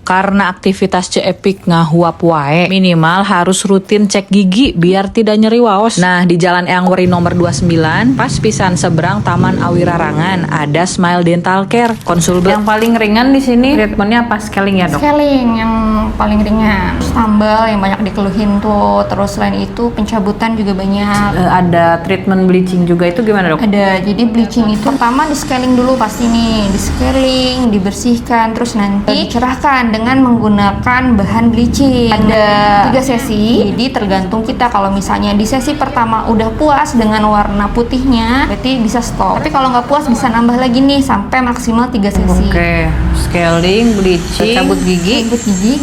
Karena aktivitas Cepik ngahuap wae, minimal harus rutin cek gigi biar tidak nyeri waos. Nah, di Jalan Eyang Weri nomor 29, pas pisan seberang Taman Awirarangan, ada Smile Dental Care. Konsul yang paling ringan di sini treatmentnya apa? Scaling ya, Dok? Scaling yang paling ringan. Terus tambal yang banyak dikeluhin tuh. Terus selain itu pencabutan juga banyak. Ada treatment bleaching juga, itu gimana, Dok? Ada. Jadi bleaching itu pertama di scaling dulu pasti nih. Di scaling, dibersihkan, terus nanti dicerahkan dengan menggunakan bahan bleaching. Ada 3 sesi. Jadi tergantung kita, kalau misalnya di sesi pertama udah puas dengan warna putihnya, berarti bisa stop. Tapi kalau nggak puas bisa nambah lagi nih sampai maksimal 3 sesi. Oke, scaling, bleaching, cabut gigi,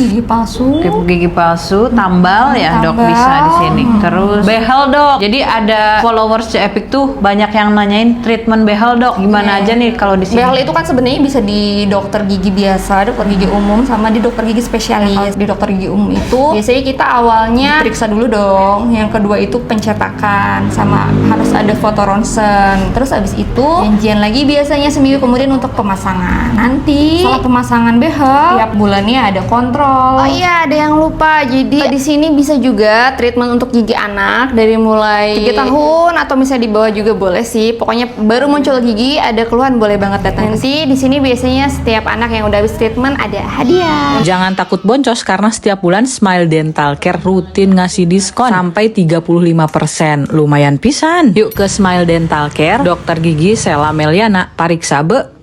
Gigi palsu. gigi palsu, tambal ya, Dok, Tambal. bisa di sini. Terus behel, Dok. Jadi ada followers Cepik tuh banyak yang nanyain treatment behel, Dok. Gimana aja nih kalau di sini? Behel itu kan sebenarnya bisa di dokter gigi biasa, dokter gigi umum, sama di dokter gigi spesialis. Di dokter gigi umum itu biasanya kita awalnya periksa dulu dong. Yang kedua itu pencetakan, sama harus ada foto ronsen. Terus abis itu janjian lagi biasanya seminggu kemudian untuk pemasangan. Nanti setelah pemasangan behel, tiap bulannya ada kontrol. Oh iya, ada yang lupa. Jadi di sini bisa juga treatment untuk gigi anak dari mulai 3 tahun atau misalnya di bawah juga boleh sih. Pokoknya baru muncul gigi ada keluhan boleh banget datang. Nanti di sini biasanya setiap anak yang udah habis treatment ada hadiah. Jangan takut boncos karena setiap bulan Smile Dental Care rutin ngasih diskon sampai 35%. Lumayan pisan. Yuk ke Smile Dental Care, Dokter Gigi Sela Meliana, Pariksabe,